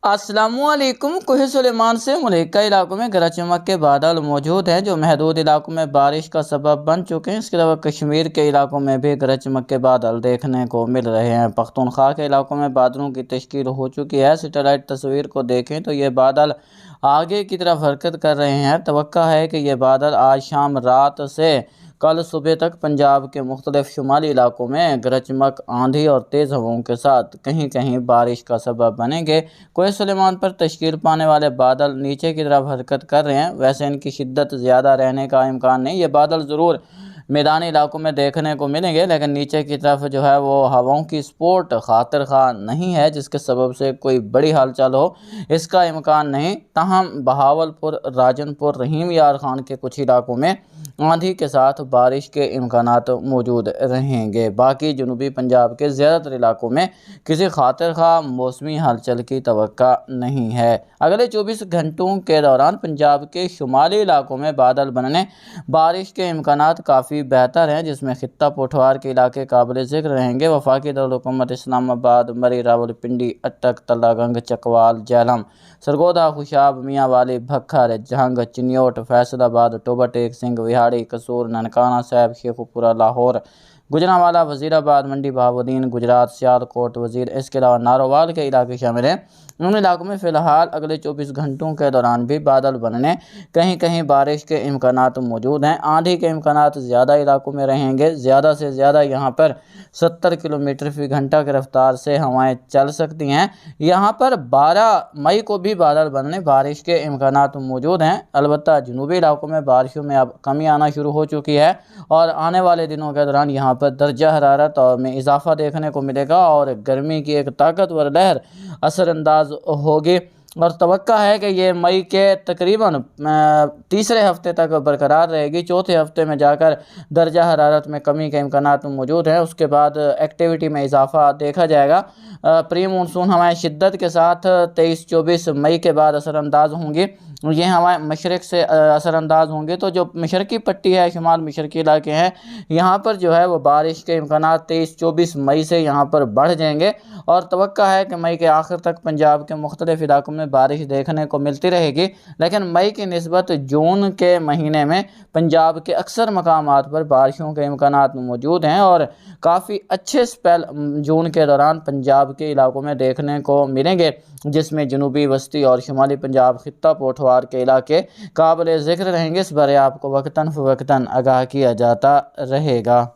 अस्सलाम वालेकुम। कोह सुलेमान से मुल्का इलाकों में गरज चमक के बादल मौजूद हैं जो महदूद इलाकों में बारिश का सबब बन चुके हैं। इसके अलावा कश्मीर के इलाकों में भी गरज चमक के बादल देखने को मिल रहे हैं। पख्तूनख्वा के इलाकों में बादलों की तश्कील हो चुकी है। सैटेलाइट तस्वीर को देखें तो ये बादल आगे की तरफ हरकत कर रहे हैं। तवक्का है कि ये बादल आज शाम रात से कल सुबह तक पंजाब के मुख्तलिफ शुमाली इलाकों में गरज चमक, आंधी और तेज़ हवाओं के साथ कहीं कहीं बारिश का सबब बनेंगे। कोह सुलेमान पर तश्कील पाने वाले बादल नीचे की तरफ हरकत कर रहे हैं। वैसे इनकी शिद्दत ज़्यादा रहने का इम्कान नहीं। ये बादल ज़रूर मैदानी इलाकों में देखने को मिलेंगे, लेकिन नीचे की तरफ जो है वो हवाओं की स्पोर्ट खातिर खा नहीं है, जिसके सबब से कोई बड़ी हलचल हो इसका इम्कान नहीं। ताहम बहावलपुर, राजनपुर, रहीम यार खान के कुछ इलाकों में आंधी के साथ बारिश के इम्कानात मौजूद रहेंगे। बाकी जनूबी पंजाब के ज़्यादातर इलाकों में किसी खातिर खा मौसमी हलचल की तवक्का नहीं है। अगले 24 घंटों के दौरान पंजाब के शुमाली इलाकों में बादल बनने, बारिश के इम्कानात काफ़ी बेहतर हैं, जिसमें खित्ता पोठवार के इलाके काबिल ज़िक्र रहेंगे। वफाकी दारुल-हुकूमत इस्लामाबाद, मरी, रावलपिंडी, अटक, Talagang, Chakwal, Jhelum, Sargodha, Khushab, Mianwali, Bhakkar, Zhang, Chiniot, Faisalabad, Toba take Singh, Vehari, कसूर, ननकाना साहिब, शेखुपुरा, लाहौर, गुजरांवाला, वजीराबाद, मंडी बहाउद्दीन, गुजरात, सियालकोट, वजीर, इसके अलावा नारोवाल के इलाके शामिल हैं। उन इलाकों में फ़िलहाल अगले 24 घंटों के दौरान भी बादल बनने, कहीं कहीं बारिश के इम्कानात मौजूद हैं। आंधी के इम्कानात ज़्यादा इलाकों में रहेंगे। ज़्यादा से ज़्यादा यहाँ पर 70 किलोमीटर फ़ी घंटा की रफ्तार से हवाएं चल सकती हैं। यहाँ पर 12 मई को भी बादल बनने, बारिश के इम्कानात मौजूद हैं। अलबत्ता जनूबी इलाकों में बारिशों में अब कमी आना शुरू हो चुकी है और आने वाले दिनों के दौरान यहाँ पर दर्जा हरारत में इजाफा देखने को मिलेगा और गर्मी की एक ताकतवर लहर असरअंदाज होगी। और तवक्का है कि ये मई के तकरीबन तीसरे हफ्ते तक बरकरार रहेगी। चौथे हफ्ते में जाकर दर्जा हरारत में कमी के इम्कानात मौजूद हैं। उसके बाद एक्टिविटी में इजाफा देखा जाएगा। प्री मानसून हवाएं शिद्दत के साथ 23-24 मई के बाद असरअंदाज होंगी। ये हवाएं मशरक़ से असरअंदाज होंगे, तो जो मशरक़ी पट्टी है, शुमाल मशरक़ी इलाके हैं, यहाँ पर जो है वो बारिश के इम्कानात 23-24 मई से यहाँ पर बढ़ जाएंगे। और तवक्का है कि मई के आखिर तक पंजाब के मुख्तलिफ इलाकों में बारिश देखने को मिलती रहेगी। लेकिन मई की निस्बत जून के महीने में पंजाब के अक्सर मकामात पर बारिशों के इम्कानात मौजूद हैं और काफ़ी अच्छे स्पेल जून के दौरान पंजाब के इलाकों में देखने को मिलेंगे, जिसमें जनूबी वस्ती और शुमाली पंजाब, खित्ता पोठवार के इलाके काबिल ज़िक्र रहेंगे। इस बारे आपको वक्तन फ़वक्तन आगाह किया जाता रहेगा।